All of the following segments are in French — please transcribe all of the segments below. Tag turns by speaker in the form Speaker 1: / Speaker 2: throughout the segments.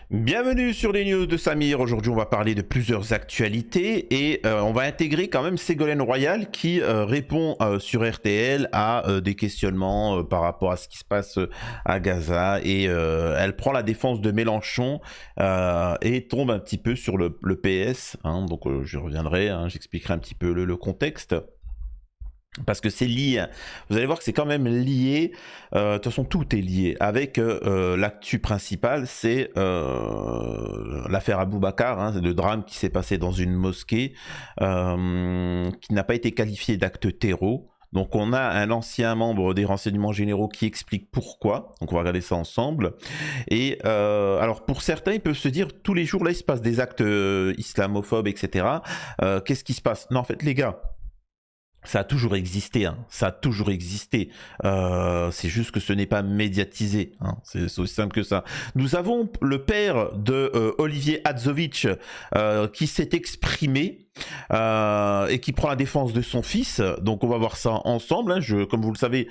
Speaker 1: Bienvenue sur les news de Samir. Aujourd'hui, on va parler de plusieurs actualités et on va intégrer quand même Ségolène Royal qui répond sur RTL à des questionnements par rapport à ce qui se passe à Gaza et elle prend la défense de Mélenchon et tombe un petit peu sur le PS. Hein, donc je reviendrai, hein, j'expliquerai un petit peu le contexte. Parce que c'est lié, vous allez voir que c'est quand même lié, de toute façon tout est lié, avec l'actu principale, c'est l'affaire Aboubacar, hein, le drame qui s'est passé dans une mosquée, qui n'a pas été qualifié d'acte terreau. Donc on a un ancien membre des renseignements généraux qui explique pourquoi, donc on va regarder ça ensemble. Et alors pour certains, ils peuvent se dire, tous les jours là il se passe des actes islamophobes, etc. Qu'est-ce qui se passe? Non en fait les gars, ça a toujours existé, hein. Ça a toujours existé. C'est juste que ce n'est pas médiatisé, hein. C'est aussi simple que ça. Nous avons le père de Olivier Hadzovic qui s'est exprimé et qui prend la défense de son fils. Donc on va voir ça ensemble, hein. Comme vous le savez,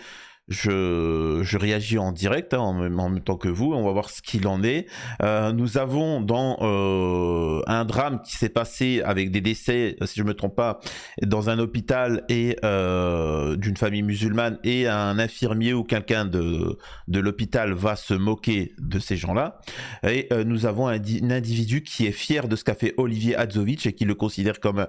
Speaker 1: je réagis en direct, hein, en même temps que vous. On va voir ce qu'il en est. Nous avons dans un drame qui s'est passé avec des décès, si je me trompe pas, dans un hôpital et d'une famille musulmane, et un infirmier ou quelqu'un de l'hôpital va se moquer de ces gens-là. Et nous avons un individu qui est fier de ce qu'a fait Olivier Hadzovic et qui le considère comme un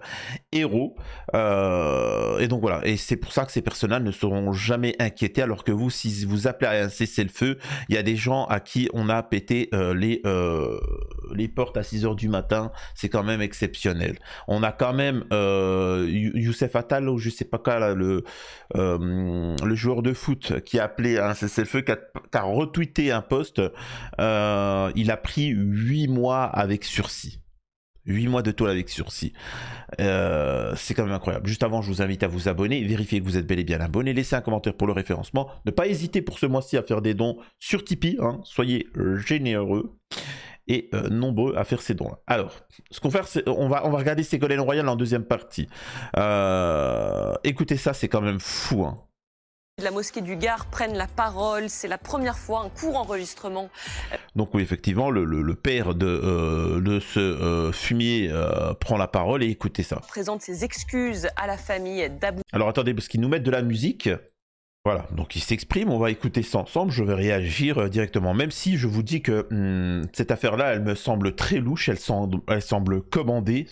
Speaker 1: héros. Et donc voilà. Et c'est pour ça que ces personnes-là ne seront jamais inquiétées. Alors que vous, si vous appelez à un cessez-le-feu, il y a des gens à qui on a pété les portes à 6h du matin. C'est quand même exceptionnel. On a quand même Youssef Attal, ou je sais pas quoi, là, le joueur de foot qui a appelé à un cessez-le-feu, qui a retweeté un post. Il a pris 8 mois avec sursis. 8 mois de tôle avec sursis. C'est quand même incroyable. Juste avant, je vous invite à vous abonner, vérifier que vous êtes bel et bien abonné, laissez un commentaire pour le référencement, ne pas hésiter pour ce mois-ci à faire des dons sur Tipeee, hein. Soyez généreux et nombreux à faire ces dons-là. Alors, ce qu'on va faire, c'est on va regarder Ségolène Royal en deuxième partie. Écoutez ça, c'est quand même fou, hein.
Speaker 2: De la mosquée du Gard prennent la parole. C'est la première fois, un court enregistrement.
Speaker 1: Donc oui, effectivement, le père de ce fumier prend la parole et écoutez ça.
Speaker 2: Présente ses excuses à la famille d'Abou.
Speaker 1: Alors attendez, parce qu'ils nous mettent de la musique. Voilà, donc il s'exprime, on va écouter ça ensemble, je vais réagir directement. Même si je vous dis que cette affaire-là, elle me semble très louche, elle semble commandée,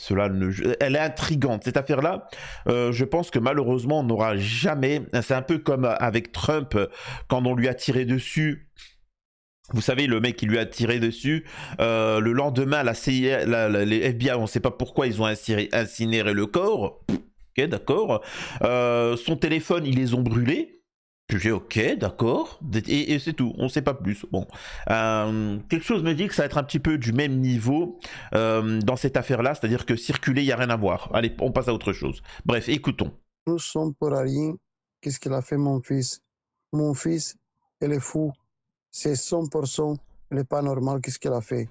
Speaker 1: elle est intrigante. Cette affaire-là, je pense que malheureusement, on n'aura jamais... C'est un peu comme avec Trump, quand on lui a tiré dessus. Vous savez, le mec qui lui a tiré dessus, le lendemain, la CIA, les FBI, on ne sait pas pourquoi ils ont incinéré le corps. Ok, d'accord. Son téléphone, ils les ont brûlés. Puis j'ai ok, d'accord, et c'est tout, on ne sait pas plus. Bon, quelque chose me dit que ça va être un petit peu du même niveau dans cette affaire-là, c'est-à-dire que circuler, il n'y a rien à voir. Allez, on passe à autre chose. Bref, écoutons.
Speaker 3: Nous sommes pour rien. Qu'est-ce qu'il a fait mon fils? Mon fils, il est fou. C'est 100%, il n'est pas normal. Qu'est-ce qu'il a fait?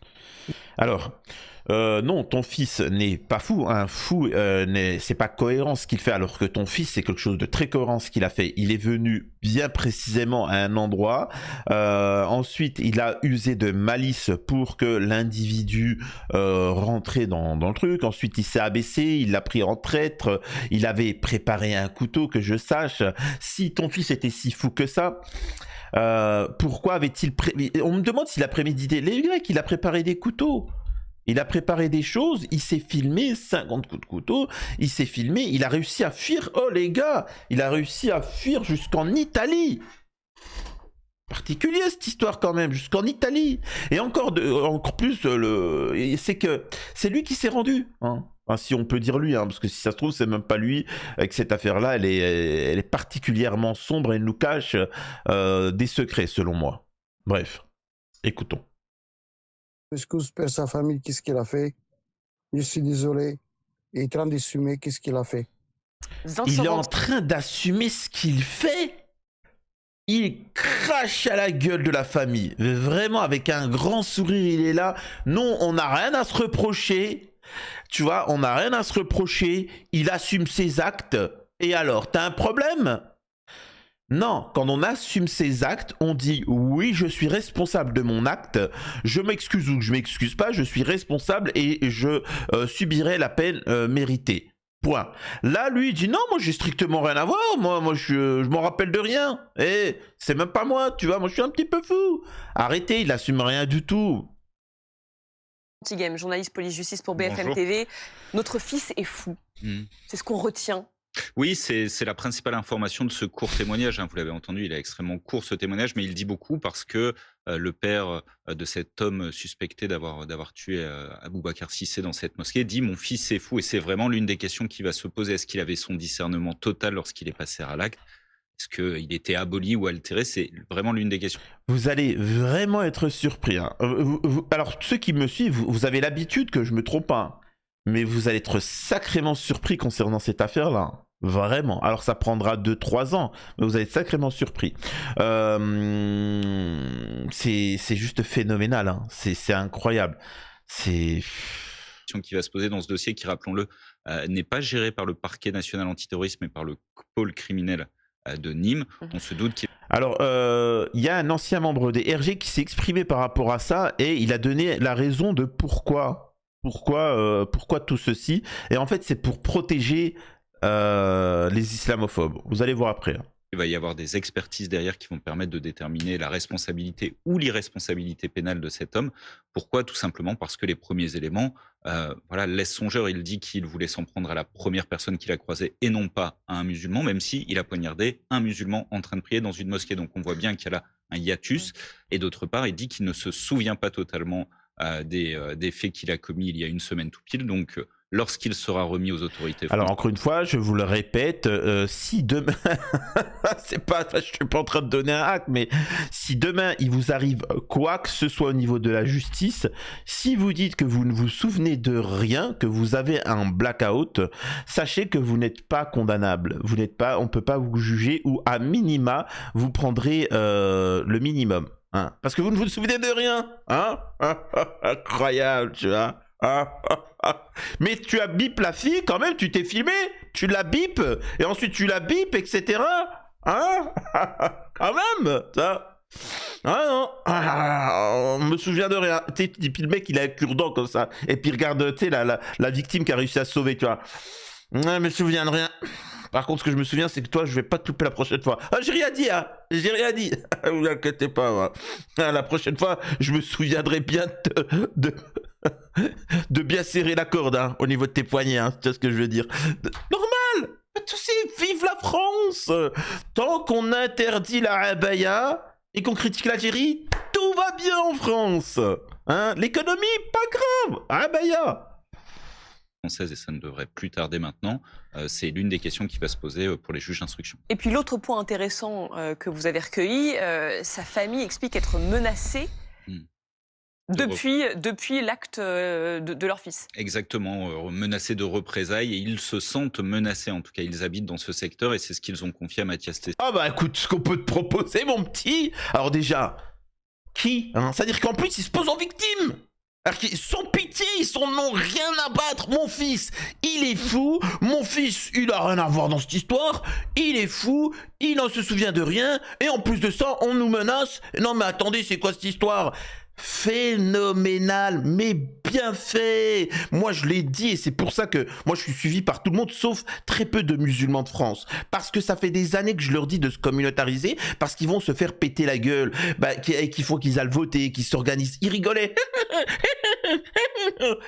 Speaker 1: Alors, non, ton fils n'est pas fou. Un fou, c'est pas cohérent ce qu'il fait, alors que ton fils, c'est quelque chose de très cohérent ce qu'il a fait. Il est venu bien précisément à un endroit. Ensuite, il a usé de malice pour que l'individu rentrait dans le truc. Ensuite, il s'est abaissé, il l'a pris en traître. Il avait préparé un couteau, que je sache. Si ton fils était si fou que ça... pourquoi avait-il on me demande s'il a prémédité. Les Grecs, il a préparé des couteaux. Il a préparé des choses, il s'est filmé, 50 coups de couteau, il s'est filmé, il a réussi à fuir. Oh les gars, il a réussi à fuir jusqu'en Italie. Particulier cette histoire quand même, jusqu'en Italie. Et encore plus, c'est que c'est lui qui s'est rendu, hein. Enfin, si on peut dire lui, hein, parce que si ça se trouve, c'est même pas lui. Avec cette affaire-là, elle est particulièrement sombre et elle nous cache des secrets, selon moi. Bref, écoutons.
Speaker 3: Excuse pour sa famille, qu'est-ce qu'il a fait? Je suis désolé. Il est en train d'assumer qu'est-ce qu'il a fait.
Speaker 1: Il est en train d'assumer ce qu'il fait. Il crache à la gueule de la famille. Vraiment, avec un grand sourire, il est là. Non, on n'a rien à se reprocher. Tu vois, on n'a rien à se reprocher. Il assume ses actes. Et alors, t'as un problème? Non, quand on assume ses actes, on dit oui, je suis responsable de mon acte, je m'excuse ou je m'excuse pas, je suis responsable et je subirai la peine méritée. Point. Là, lui, il dit non, moi j'ai strictement rien à voir, moi je m'en rappelle de rien. Et c'est même pas moi, tu vois, moi je suis un petit peu fou. Arrêtez, il assume rien du tout.
Speaker 2: Anti-game, journaliste police-justice pour BFM
Speaker 4: Bonjour.
Speaker 2: TV. Notre fils est fou. C'est ce qu'on retient.
Speaker 4: Oui, c'est la principale information de ce court témoignage, hein. Vous l'avez entendu, il est extrêmement court ce témoignage, mais il dit beaucoup parce que le père de cet homme suspecté d'avoir tué Aboubacar Cissé dans cette mosquée dit « Mon fils est fou » et c'est vraiment l'une des questions qui va se poser. Est-ce qu'il avait son discernement total lorsqu'il est passé à l'acte? Est-ce qu'il était aboli ou altéré? C'est vraiment l'une des questions.
Speaker 1: Vous allez vraiment être surpris, hein. Alors, ceux qui me suivent, vous avez l'habitude que je me trompe pas, hein. Mais vous allez être sacrément surpris concernant cette affaire-là. Vraiment. Alors ça prendra 2-3 ans, mais vous allez être sacrément surpris. C'est juste phénoménal, hein. C'est incroyable. C'est...
Speaker 4: Qui va se poser dans ce dossier qui, rappelons-le, n'est pas géré par le parquet national antiterroriste, mais par le pôle criminel de Nîmes. On se doute qu'il...
Speaker 1: Alors, il y a un ancien membre des RG qui s'est exprimé par rapport à ça et il a donné la raison de pourquoi tout ceci. Et en fait, c'est pour protéger les islamophobes. Vous allez voir après.
Speaker 4: Il va y avoir des expertises derrière qui vont permettre de déterminer la responsabilité ou l'irresponsabilité pénale de cet homme. Pourquoi? Tout simplement parce que les premiers éléments laissent songeur. Il dit qu'il voulait s'en prendre à la première personne qu'il a croisée et non pas à un musulman, même s'il a poignardé un musulman en train de prier dans une mosquée. Donc on voit bien qu'il y a là un hiatus. Et d'autre part, il dit qu'il ne se souvient pas totalement des faits qu'il a commis il y a une semaine tout pile. Donc lorsqu'il sera remis aux autorités.
Speaker 1: Alors encore une fois, je vous le répète, si demain, je suis pas en train de donner un hack, mais si demain il vous arrive quoi que ce soit au niveau de la justice, si vous dites que vous ne vous souvenez de rien, que vous avez un blackout, sachez que vous n'êtes pas condamnable. Vous n'êtes pas, on peut pas vous juger ou à minima vous prendrez le minimum, hein, parce que vous ne vous souvenez de rien, hein. Incroyable, tu vois. Mais tu as bip la fille quand même, tu t'es filmé, tu la bip et ensuite tu la bip, etc. Hein. Quand même, ça. Ah non, on me souvient de rien. Tu sais, puis le mec il a un cure-dent comme ça et puis regarde, tu sais la victime qui a réussi à se sauver, tu vois. Je me souviens de rien. Par contre, ce que je me souviens, c'est que toi, je vais pas te louper la prochaine fois. Ah, j'ai rien dit, hein. J'ai rien dit. Vous inquiétez pas, moi. La prochaine fois, je me souviendrai bien de bien serrer la corde, hein, au niveau de tes poignets, hein. Tu vois ce que je veux dire. Normal. Tu sais, vive la France. Tant qu'on interdit la abaya et qu'on critique l'Algérie, tout va bien en France. Hein, l'économie, pas grave. Abaya.
Speaker 4: Française et ça ne devrait plus tarder maintenant. C'est l'une des questions qui va se poser pour les juges d'instruction.
Speaker 2: Et puis l'autre point intéressant que vous avez recueilli, sa famille explique être menacée depuis l'acte de leur fils.
Speaker 4: Exactement, menacés de représailles et ils se sentent menacés, en tout cas ils habitent dans ce secteur et c'est ce qu'ils ont confié à Mathias Tesfaye.
Speaker 1: Ah bah écoute, ce qu'on peut te proposer mon petit. Alors déjà, qui hein, c'est-à-dire qu'en plus ils se posent en victime. Alors qu'ils sont pitié, ils n'ont rien à battre. Mon fils, il est fou. Mon fils, il a rien à voir dans cette histoire. Il est fou, il n'en se souvient de rien. Et en plus de ça, on nous menace. Non mais attendez, c'est quoi cette histoire ? Phénoménal, mais bien fait. Moi je l'ai dit et c'est pour ça que moi je suis suivi par tout le monde sauf très peu de musulmans de France, parce que ça fait des années que je leur dis de se communautariser parce qu'ils vont se faire péter la gueule, qu'il faut qu'ils aillent voter, qu'ils s'organisent. Ils rigolaient.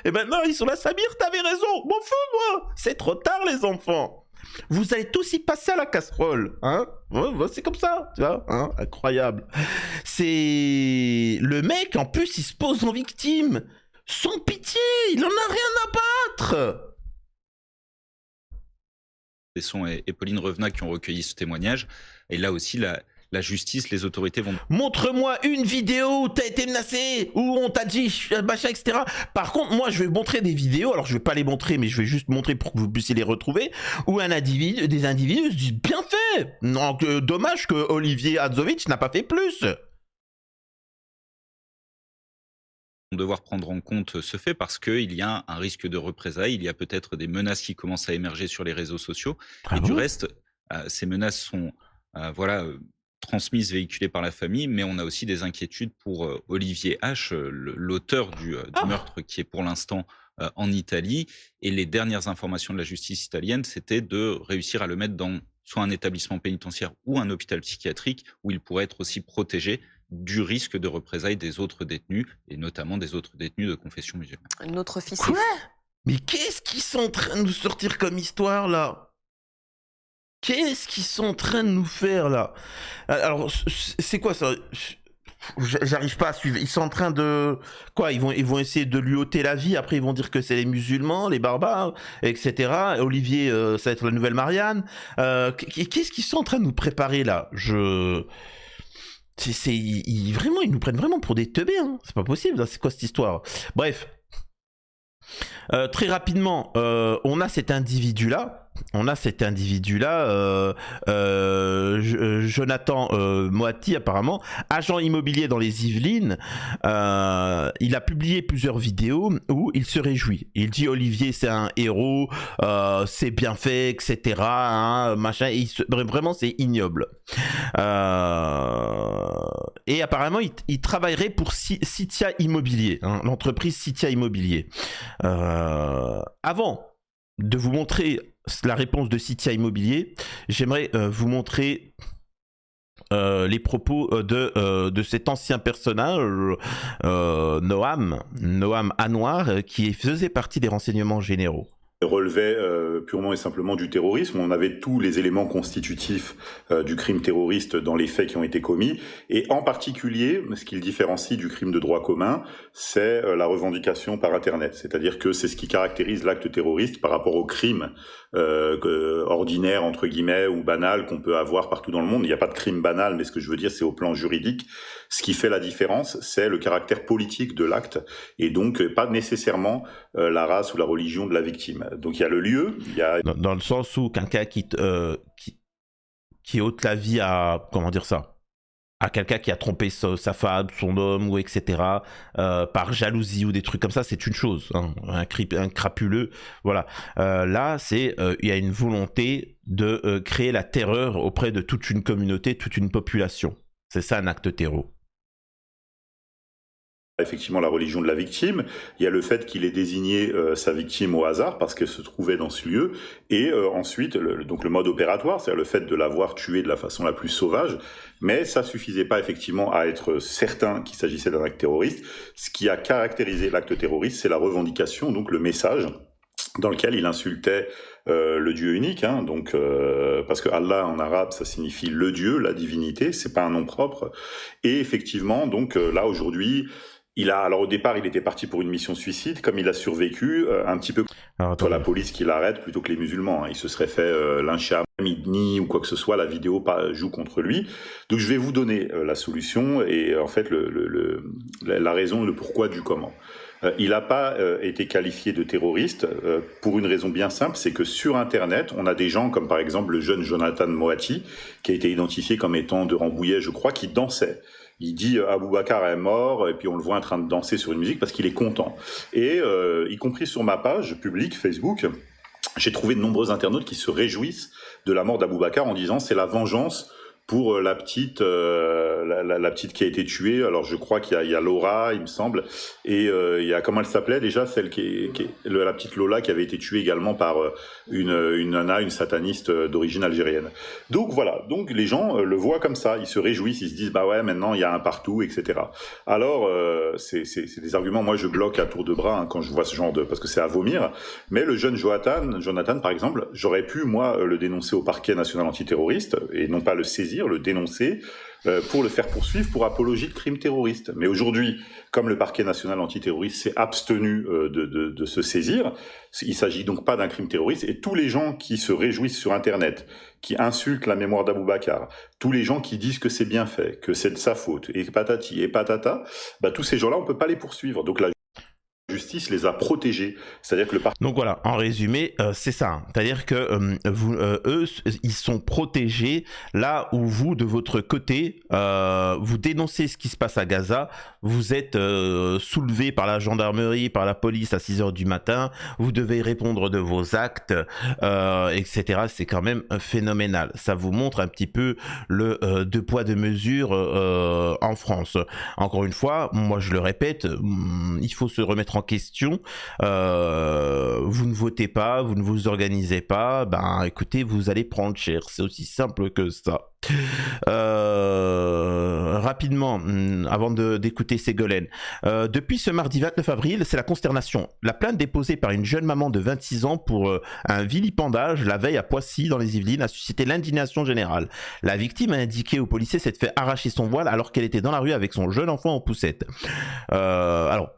Speaker 1: Et maintenant ils sont là. Samir, t'avais raison, m'en fous moi, c'est trop tard les enfants. Vous allez tous y passer à la casserole, hein. Ouais, c'est comme ça, tu vois, hein. Incroyable. C'est... Le mec, en plus, il se pose en victime. Sans pitié, il en a rien à battre.
Speaker 4: Tesson et Pauline Revenat qui ont recueilli ce témoignage. Et là aussi, la justice, les autorités vont...
Speaker 1: Montre-moi une vidéo où t'as été menacé, où on t'a dit machin, etc. Par contre, moi, je vais montrer des vidéos. Alors, je vais pas les montrer, mais je vais juste montrer pour que vous puissiez les retrouver. Où des individus se disent bien fait. Donc, dommage que Olivier Hadzovic n'a pas fait plus.
Speaker 4: On va devoir prendre en compte ce fait parce qu'il y a un risque de représailles. Il y a peut-être des menaces qui commencent à émerger sur les réseaux sociaux. Et du reste, ces menaces sont voilà, transmises, véhiculées par la famille, mais on a aussi des inquiétudes pour Olivier H., l'auteur du
Speaker 1: Ah!
Speaker 4: meurtre qui est pour l'instant en Italie. Et les dernières informations de la justice italienne, c'était de réussir à le mettre dans soit un établissement pénitentiaire ou un hôpital psychiatrique où il pourrait être aussi protégé du risque de représailles des autres détenus, et notamment des autres détenus de confession musulmane.
Speaker 2: Notre fils est
Speaker 1: Quoi?
Speaker 2: fou.
Speaker 1: Mais qu'est-ce qu'ils sont en train de nous sortir comme histoire là? Qu'est-ce qu'ils sont en train de nous faire là? Alors, c'est quoi ça? J'arrive pas à suivre. Ils sont en train de... Quoi? Ils vont essayer de lui ôter la vie, après ils vont dire que c'est les musulmans, les barbares, etc. Olivier, ça va être la nouvelle Marianne. Qu'est-ce qu'ils sont en train de nous préparer là? Vraiment, ils nous prennent vraiment pour des teubés, hein. C'est pas possible, hein. C'est quoi cette histoire? Bref. Très rapidement, on a cet individu-là. Jonathan Moati, apparemment, agent immobilier dans les Yvelines. Il a publié plusieurs vidéos où il se réjouit. Il dit Olivier, c'est un héros, c'est bien fait, etc. Hein, machin. Vraiment, c'est ignoble. Et apparemment, il travaillerait pour Citia Immobilier, hein, l'entreprise Citia Immobilier. Avant de vous montrer la réponse de Citia Immobilier, j'aimerais vous montrer les propos de cet ancien personnage, Noam Anwar, qui faisait partie des renseignements généraux.
Speaker 5: Relevait purement et simplement du terrorisme. On avait tous les éléments constitutifs du crime terroriste dans les faits qui ont été commis. Et en particulier, ce qui le différencie du crime de droit commun, c'est la revendication par Internet. C'est-à-dire que c'est ce qui caractérise l'acte terroriste par rapport au crime ordinaire, entre guillemets, ou banal qu'on peut avoir partout dans le monde. Il n'y a pas de crime banal, mais ce que je veux dire, c'est au plan juridique. Ce qui fait la différence, c'est le caractère politique de l'acte, et donc pas nécessairement la race ou la religion de la victime. Donc il y a le lieu, il y a...
Speaker 1: Dans le sens où quelqu'un qui ôte la vie à... Comment dire ça? À quelqu'un qui a trompé sa femme, son homme, ou etc. Par jalousie ou des trucs comme ça, c'est une chose. Hein, un crapuleux, voilà. Là, il y a une volonté de créer la terreur auprès de toute une communauté, toute une population. C'est ça un acte terreau.
Speaker 5: Effectivement la religion de la victime, il y a le fait qu'il ait désigné sa victime au hasard parce qu'elle se trouvait dans ce lieu, et ensuite donc le mode opératoire, c'est-à-dire le fait de l'avoir tué de la façon la plus sauvage, mais ça suffisait pas effectivement à être certain qu'il s'agissait d'un acte terroriste. Ce qui a caractérisé l'acte terroriste, c'est la revendication, donc le message dans lequel il insultait le Dieu unique, hein, donc parce que Allah en arabe ça signifie le Dieu, la divinité, c'est pas un nom propre. Et effectivement, donc là aujourd'hui, alors au départ, il était parti pour une mission suicide, comme il a survécu, un petit peu sur la police qui l'arrête plutôt que les musulmans. Hein. Il se serait fait lyncher à Midni ou quoi que ce soit, la vidéo joue contre lui. Donc je vais vous donner la solution et en fait la raison, le pourquoi du comment. Il n'a pas été qualifié de terroriste pour une raison bien simple, c'est que sur Internet, on a des gens comme par exemple le jeune Jonathan Moati, qui a été identifié comme étant de Rambouillet, je crois, qui dansait. Il dit Aboubacar est mort, et puis on le voit en train de danser sur une musique parce qu'il est content. Et y compris sur ma page publique Facebook, j'ai trouvé de nombreux internautes qui se réjouissent de la mort d'Aboubacar en disant c'est la vengeance pour la petite qui a été tuée. Alors je crois qu'il y a Laura, il me semble, et il y a, comment elle s'appelait déjà, celle la petite Lola qui avait été tuée également par une nana, une sataniste d'origine algérienne. Donc voilà, donc les gens le voient comme ça, ils se réjouissent, ils se disent bah ouais, maintenant il y a un partout, etc. Alors c'est des arguments, moi je bloque à tour de bras hein, quand je vois ce genre parce que c'est à vomir. Mais le jeune Jonathan par exemple, j'aurais pu moi le dénoncer au parquet national antiterroriste et non pas le saisir, le dénoncer, pour le faire poursuivre pour apologie de crimes terroristes. Mais aujourd'hui, comme le parquet national antiterroriste s'est abstenu de se saisir, il s'agit donc pas d'un crime terroriste, et tous les gens qui se réjouissent sur Internet, qui insultent la mémoire d'Aboubacar, tous les gens qui disent que c'est bien fait, que c'est de sa faute, et patati et patata, bah, tous ces gens-là, on peut pas les poursuivre. Donc là, justice les a protégés. C'est-à-dire que le parti...
Speaker 1: Donc voilà, en résumé, c'est ça. Hein. C'est-à-dire que eux, ils sont protégés là où vous, de votre côté, vous dénoncez ce qui se passe à Gaza, vous êtes soulevé par la gendarmerie, par la police à 6h du matin, vous devez répondre de vos actes, etc. C'est quand même phénoménal. Ça vous montre un petit peu le deux poids, deux mesures en France. Encore une fois, moi je le répète, il faut se remettre en question. Vous ne votez pas, vous ne vous organisez pas, ben écoutez, vous allez prendre cher. C'est aussi simple que ça. Rapidement, avant d'écouter Ségolène, depuis ce mardi 29 avril, c'est la consternation. La plainte déposée par une jeune maman de 26 ans pour un vilipendage la veille à Poissy dans les Yvelines a suscité l'indignation générale. La victime a indiqué aux policiers s'être fait arracher son voile alors qu'elle était dans la rue avec son jeune enfant en poussette. Alors,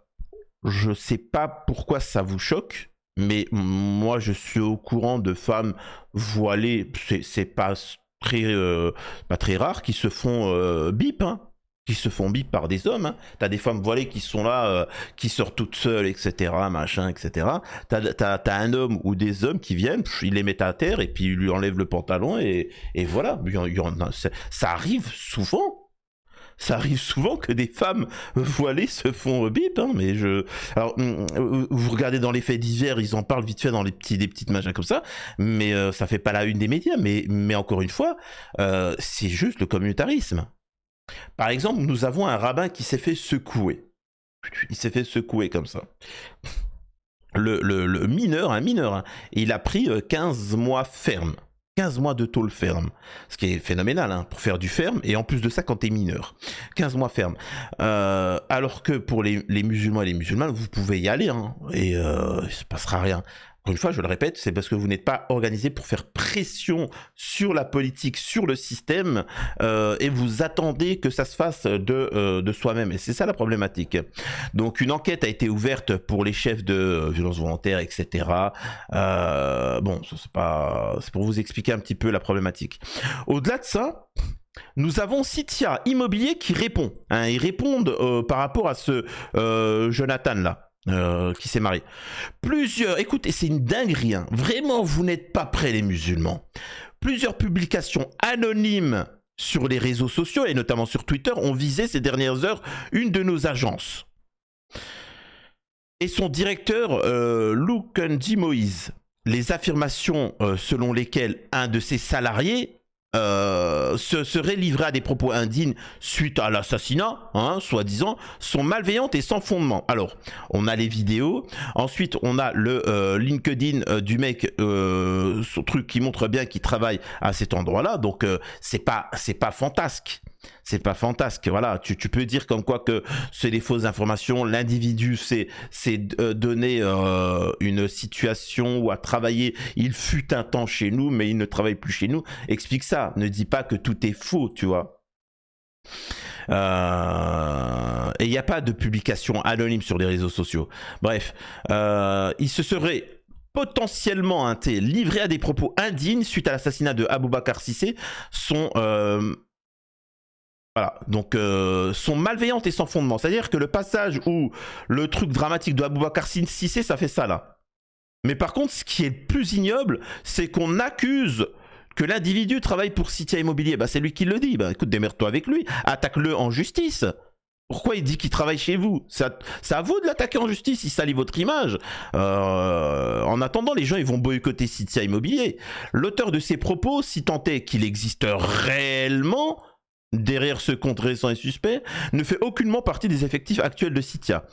Speaker 1: je sais pas pourquoi ça vous choque, mais moi je suis au courant de femmes voilées, c'est pas très rare, qui se font bip, hein, qui se font bip par des hommes. Hein. T'as des femmes voilées qui sont là, qui sortent toutes seules, etc., machin, etc. T'as un homme ou des hommes qui viennent, ils les mettent à terre et puis ils lui enlèvent le pantalon et voilà. Ça arrive souvent. Ça arrive souvent que des femmes voilées se font bip, hein, mais alors, vous regardez dans les faits divers, ils en parlent vite fait dans des petites machins comme ça, mais ça fait pas la une des médias, mais encore une fois, c'est juste le communautarisme. Par exemple, nous avons un rabbin qui s'est fait secouer. Il s'est fait secouer comme ça. Le mineur, hein, il a pris 15 mois ferme. 15 mois de tôle ferme, ce qui est phénoménal hein, pour faire du ferme, et en plus de ça quand t'es mineur. 15 mois ferme. Alors que pour les musulmans et les musulmanes, vous pouvez y aller, hein, et il se passera rien. Encore une fois, je le répète, c'est parce que vous n'êtes pas organisé pour faire pression sur la politique, sur le système, et vous attendez que ça se fasse de soi-même. Et c'est ça la problématique. Donc une enquête a été ouverte pour les chefs de violences volontaires, etc. Bon, c'est pour vous expliquer un petit peu la problématique. Au-delà de ça, nous avons Citia Immobilier qui répond. Hein, ils répondent par rapport à ce Jonathan là. Qui s'est marié. Écoutez, c'est une dinguerie, hein. Vraiment, vous n'êtes pas prêts les musulmans. Plusieurs publications anonymes sur les réseaux sociaux, et notamment sur Twitter, ont visé ces dernières heures une de nos agences. Et son directeur, Lukendi Moïse, les affirmations selon lesquelles un de ses salariés serait livré à des propos indignes suite à l'assassinat, hein, soi-disant, sont malveillantes et sans fondement. Alors, on a les vidéos, ensuite on a le LinkedIn du mec, son truc qui montre bien qu'il travaille à cet endroit-là, donc c'est pas fantasque. C'est pas fantasque, voilà, tu peux dire comme quoi que c'est des fausses informations, l'individu s'est donné une situation où a travaillé, il fut un temps chez nous, mais il ne travaille plus chez nous, explique ça, ne dis pas que tout est faux, tu vois. Et il n'y a pas de publication anonyme sur les réseaux sociaux. Bref, il se serait potentiellement livré à des propos indignes suite à l'assassinat de Aboubacar Cissé, voilà, donc sont malveillantes et sans fondement. C'est-à-dire que le passage où le truc dramatique de Aboubacar Cissé, ça fait ça là. Mais par contre, ce qui est le plus ignoble, c'est qu'on accuse que l'individu travaille pour Citia Immobilier. Bah, c'est lui qui le dit. Bah, écoute, démerde-toi avec lui. Attaque-le en justice. Pourquoi il dit qu'il travaille chez vous? C'est à vous de l'attaquer en justice, il salit votre image. En attendant, les gens ils vont boycotter Citia Immobilier. L'auteur de ces propos, si tant est qu'il existe réellement, derrière ce compte récent et suspect, ne fait aucunement partie des effectifs actuels de Citia.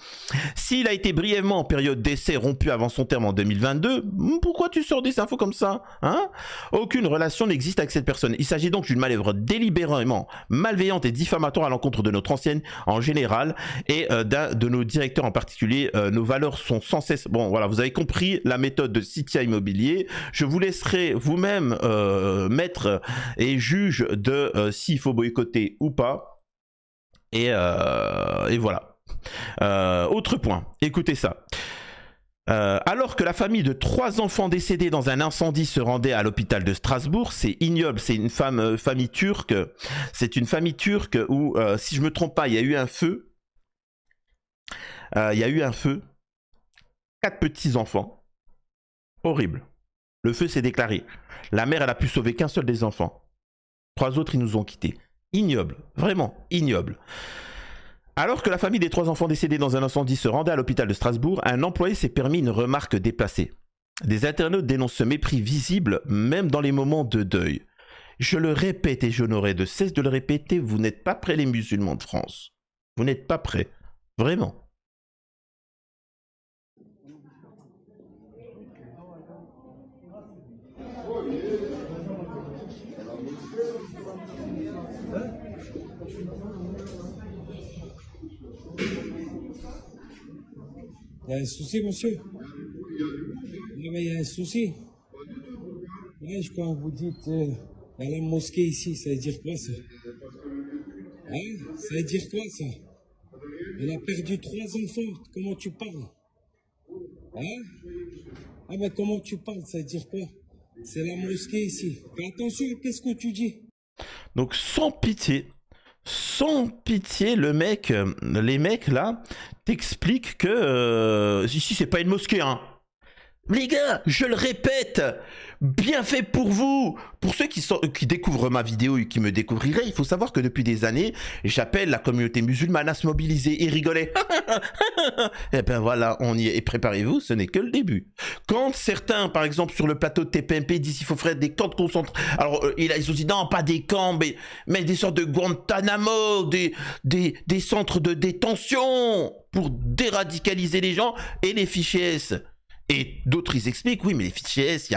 Speaker 1: S'il a été brièvement en période d'essai rompu avant son terme en 2022, pourquoi tu sors des infos comme ça, hein? Aucune relation n'existe avec cette personne. Il s'agit donc d'une manœuvre délibérément malveillante et diffamatoire à l'encontre de notre ancienne en général et d'un de nos directeurs en particulier. Nos valeurs sont sans cesse... Bon, voilà, vous avez compris la méthode de Citia Immobilier. Je vous laisserai vous-même maître et juge de s'il faut boycotter ou pas, et voilà. Autre point, écoutez ça. Alors que la famille de 3 enfants décédés dans un incendie se rendait à l'hôpital de Strasbourg, c'est ignoble, c'est une famille turque, c'est une famille turque où, si je me trompe pas, il y a eu un feu. 4 petits-enfants. Horrible. Le feu s'est déclaré. La mère, elle a pu sauver qu'un seul des enfants. 3 autres, ils nous ont quittés. Ignoble, vraiment ignoble. Alors que la famille des 3 enfants décédés dans un incendie se rendait à l'hôpital de Strasbourg, un employé s'est permis une remarque déplacée. Des internautes dénoncent ce mépris visible même dans les moments de deuil. Je le répète et je n'aurai de cesse de le répéter, vous n'êtes pas prêts les musulmans de France. Vous n'êtes pas prêts. Vraiment.
Speaker 6: Il y a un souci, monsieur? Non, mais il y a un souci. Ouais, quand vous dites il y a la mosquée ici, ça veut dire quoi ça? Hein? Ça veut dire quoi ça? Elle a perdu 3 enfants, comment tu parles? Hein? Ah, mais comment tu parles, ça veut dire quoi? C'est la mosquée ici. Fais attention, qu'est-ce que tu dis?
Speaker 1: Donc sans pitié, les mecs là t'expliquent que ici c'est pas une mosquée, hein. Les gars, je le répète, bien fait pour vous. Pour ceux qui découvrent ma vidéo et qui me découvriraient, il faut savoir que depuis des années, j'appelle la communauté musulmane à se mobiliser et rigoler. Et ben voilà, on y est. Et préparez-vous, ce n'est que le début. Quand certains, par exemple, sur le plateau de TPMP, disent qu'il faut faire des camps de concentration. Alors, ils ont dit non, pas des camps, mais des sortes de Guantanamo, des centres de détention pour déradicaliser les gens et les fichiers S. Et d'autres, ils expliquent, oui, mais les fichiers S,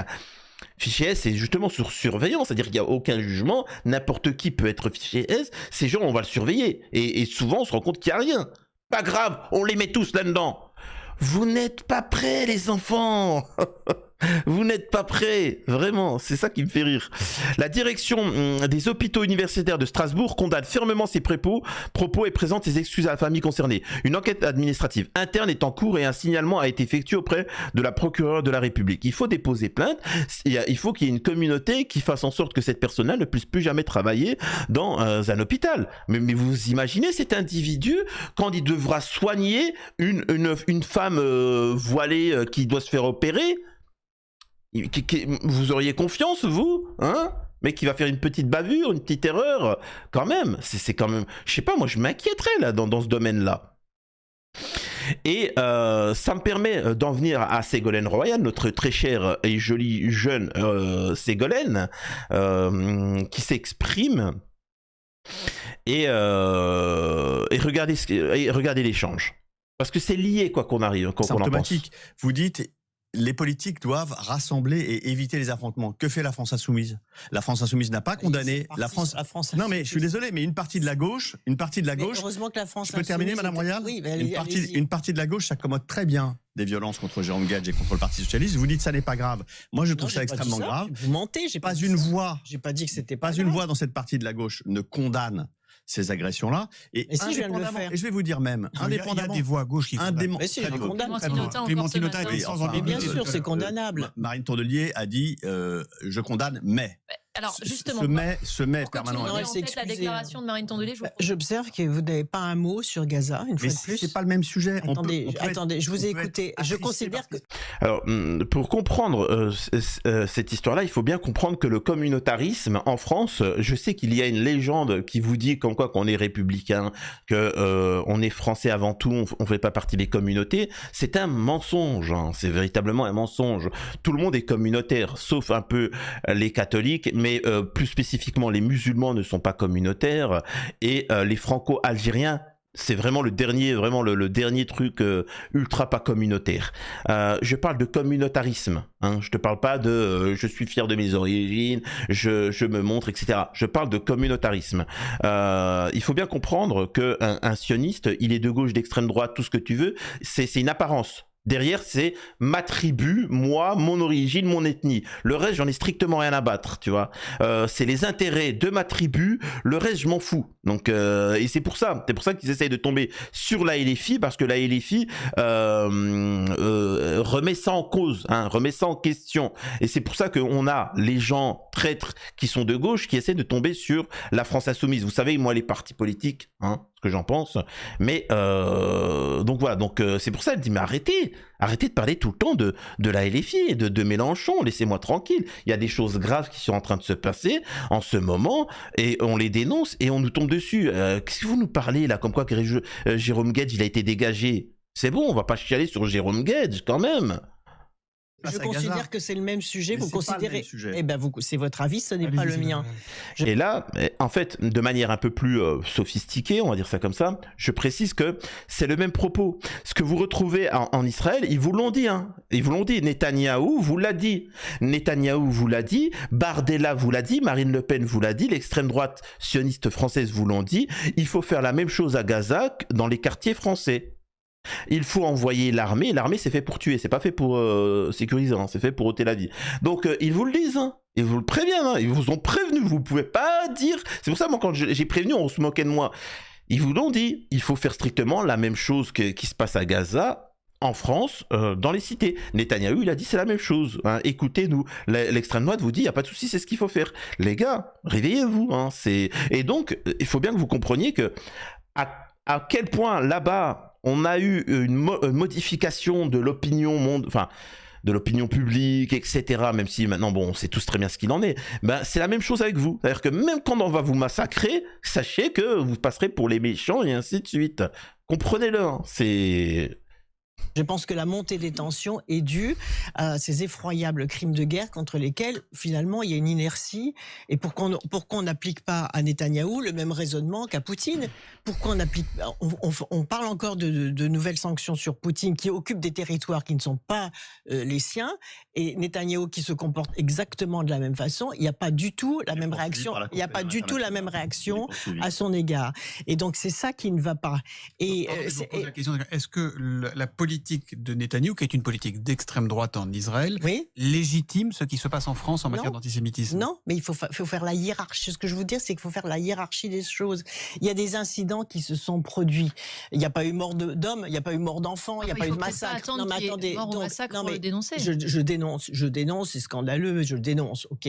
Speaker 1: fichier S, c'est justement sur surveillance, c'est-à-dire qu'il n'y a aucun jugement, n'importe qui peut être fichier S, ces gens, on va le surveiller. Et souvent, on se rend compte qu'il n'y a rien. Pas grave, on les met tous là-dedans. Vous n'êtes pas prêts, les enfants. Vous n'êtes pas prêts, vraiment, c'est ça qui me fait rire. La direction des hôpitaux universitaires de Strasbourg condamne fermement ces propos et présente ses excuses à la famille concernée. Une enquête administrative interne est en cours et un signalement a été effectué auprès de la procureure de la République. Il faut déposer plainte, il faut qu'il y ait une communauté qui fasse en sorte que cette personne-là ne puisse plus jamais travailler dans un hôpital. Mais vous imaginez cet individu quand il devra soigner une femme voilée qui doit se faire opérer? Vous auriez confiance, vous, hein? Mais qui va faire une petite bavure, une petite erreur, quand même. C'est quand même, je sais pas, moi je m'inquiéterais là dans ce domaine-là. Et ça me permet d'en venir à Ségolène Royal, notre très chère et jolie jeune Ségolène, qui s'exprime. Et regardez l'échange. Parce que c'est lié, quoi qu'on arrive, qu'on en pense.
Speaker 7: Vous dites, les politiques doivent rassembler et éviter les affrontements. Que fait la France Insoumise? La France Insoumise n'a pas condamné la France. Non, mais je suis désolé, mais une partie de la gauche,
Speaker 8: heureusement que la France.
Speaker 7: Je peux terminer, Madame Royal?
Speaker 8: Oui,
Speaker 7: une partie de la gauche s'accommode très bien des violences contre Jérôme Gage et contre le Parti socialiste. Vous dites ça n'est pas grave. Moi, je trouve ça extrêmement grave.
Speaker 8: Vous mentez.
Speaker 7: J'ai pas une voix.
Speaker 8: J'ai pas dit que c'était
Speaker 7: pas une voix dans cette partie de la gauche ne condamne ces agressions-là. Et
Speaker 8: si je viens de le faire.
Speaker 7: Et je vais vous dire même, indépendamment.
Speaker 9: Il y a des voix à gauche qui condamnent.
Speaker 8: Mais si, je condamne.
Speaker 9: Clémentine Autain était sans ambiguïté.
Speaker 8: Mais bien sûr, c'est condamnable.
Speaker 7: Marine Tourdelier a dit je condamne, mais.
Speaker 10: Alors justement,
Speaker 7: ce mais permanent.
Speaker 10: La déclaration de Marine Tourdelier.
Speaker 8: J'observe que vous n'avez pas un mot sur Gaza, une fois de plus.
Speaker 7: C'est pas le même sujet.
Speaker 8: Attendez, je vous ai écouté. Je considère que.
Speaker 1: Alors, pour comprendre cette histoire-là, il faut bien comprendre que le communautarisme en France, je sais qu'il y a une légende qui vous dit comme quoi qu'on est républicain, que on est français avant tout, on fait pas partie des communautés. C'est un mensonge. Hein. C'est véritablement un mensonge. Tout le monde est communautaire, sauf un peu les catholiques, mais plus spécifiquement les musulmans ne sont pas communautaires et les franco-algériens, c'est vraiment le dernier truc ultra pas communautaire. Je parle de communautarisme, hein. Je te parle pas de je suis fier de mes origines, je me montre, etc. Je parle de communautarisme. Il faut bien comprendre qu'un sioniste, il est de gauche, d'extrême droite, tout ce que tu veux, c'est une apparence. Derrière, c'est ma tribu, moi, mon origine, mon ethnie. Le reste, j'en ai strictement rien à battre, tu vois. C'est les intérêts de ma tribu, le reste, je m'en fous. Donc, et c'est pour ça qu'ils essayent de tomber sur la LFI, parce que la LFI remet ça en cause, hein, remet ça en question. Et c'est pour ça qu'on a les gens traîtres qui sont de gauche, qui essaient de tomber sur la France Insoumise. Vous savez, moi, les partis politiques, hein, ce que j'en pense. Mais donc voilà, donc c'est pour ça elle dit mais arrêtez de parler tout le temps de la LFI et de Mélenchon, laissez-moi tranquille. Il y a des choses graves qui sont en train de se passer en ce moment et on les dénonce et on nous tombe dessus. Qu'est-ce que vous nous parlez là, comme quoi que Jérôme Guedj il a été dégagé? C'est bon, on va pas chialer sur Jérôme Guedj quand même.
Speaker 8: Je considère que c'est le même sujet.
Speaker 7: Mais
Speaker 8: vous
Speaker 7: c'est pas le
Speaker 8: considérez.
Speaker 7: même sujet.
Speaker 8: Eh ben, c'est votre avis, ce n'est pas le mien.
Speaker 1: Et là, en fait, de manière un peu plus sophistiquée, on va dire ça comme ça, je précise que c'est le même propos. Ce que vous retrouvez en Israël, ils vous l'ont dit, hein. Ils vous l'ont dit. Netanyahou vous l'a dit. Netanyahou vous l'a dit. Bardella vous l'a dit. Marine Le Pen vous l'a dit. L'extrême droite sioniste française vous l'ont dit. Il faut faire la même chose à Gaza dans les quartiers français. Il faut envoyer l'armée. L'armée, c'est fait pour tuer, c'est pas fait pour sécuriser, hein, c'est fait pour ôter la vie. Donc, ils vous le disent, hein, ils vous le préviennent, hein, ils vous ont prévenu. Vous pouvez pas dire. C'est pour ça, moi, quand j'ai prévenu, on se moquait de moi. Ils vous l'ont dit. Il faut faire strictement la même chose qui se passe à Gaza. En France, dans les cités. Netanyahou, il a dit c'est la même chose. Hein. Écoutez-nous. L'extrême droite vous dit il n'y a pas de souci, c'est ce qu'il faut faire. Les gars, réveillez-vous. Hein. Et donc, il faut bien que vous compreniez que à quel point là-bas on a eu une modification de l'opinion de l'opinion publique, etc. Même si maintenant, bon, on sait tous très bien ce qu'il en est. Ben, c'est la même chose avec vous. C'est-à-dire que même quand on va vous massacrer, sachez que vous passerez pour les méchants et ainsi de suite. Comprenez-le. Hein. C'est...
Speaker 8: Je pense que la montée des tensions est due à ces effroyables crimes de guerre contre lesquels, finalement, il y a une inertie. Et pourquoi on n'applique pas à Netanyahou le même raisonnement qu'à Poutine? Pourquoi on applique... On parle encore de nouvelles sanctions sur Poutine qui occupe des territoires qui ne sont pas les siens, et Netanyahou qui se comporte exactement de la même façon. Il n'y a pas du tout la même réaction. Il n'y a pas du tout la même réaction à son égard. Et donc, c'est ça qui ne va pas. Et
Speaker 9: je vous pose la question, est-ce que la politique de Netanyahou, qui est une politique d'extrême droite en Israël, légitime ce qui se passe en France en matière d'antisémitisme?
Speaker 8: Non, mais il faut faire la hiérarchie. Ce que je veux dire, c'est qu'il faut faire la hiérarchie des choses. Il y a des incidents qui se sont produits. Il n'y a pas eu mort d'hommes, il n'y a pas eu mort d'enfants, il n'y a pas eu de massacre.
Speaker 10: Non, mais attendez, mort ou massacre,
Speaker 8: non, mais
Speaker 10: dénoncer.
Speaker 8: Je dénonce, c'est scandaleux, je dénonce, ok.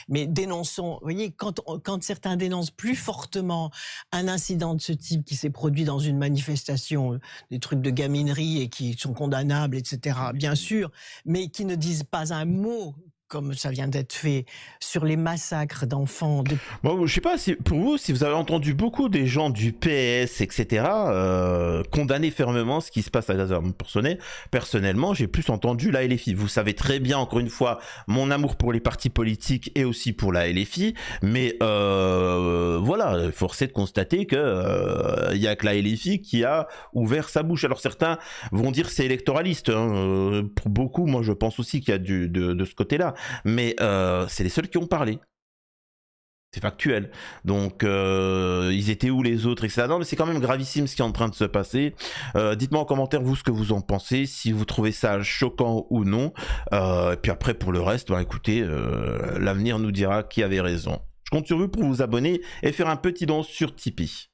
Speaker 8: Mais dénonçons, vous voyez, quand certains dénoncent plus fortement un incident de ce type qui s'est produit dans une manifestation, des trucs de gaminerie et qui sont condamnables, etc., bien sûr, mais qui ne disent pas un mot, comme ça vient d'être fait, sur les massacres d'enfants.
Speaker 1: Bon, je sais pas, pour vous, si vous avez entendu beaucoup des gens du PS, etc., condamner fermement ce qui se passe à Gaza. Personnellement, j'ai plus entendu la LFI. Vous savez très bien, encore une fois, mon amour pour les partis politiques et aussi pour la LFI, mais voilà, force est de constater que y a que la LFI qui a ouvert sa bouche. Alors certains vont dire c'est électoraliste. Hein. Pour beaucoup, moi je pense aussi qu'il y a de ce côté-là. Mais c'est les seuls qui ont parlé. C'est factuel. Donc, ils étaient où les autres, etc. Non, mais c'est quand même gravissime ce qui est en train de se passer. Dites-moi en commentaire, vous, ce que vous en pensez, si vous trouvez ça choquant ou non. Et puis après, pour le reste, bah, écoutez, l'avenir nous dira qui avait raison. Je compte sur vous pour vous abonner et faire un petit don sur Tipeee.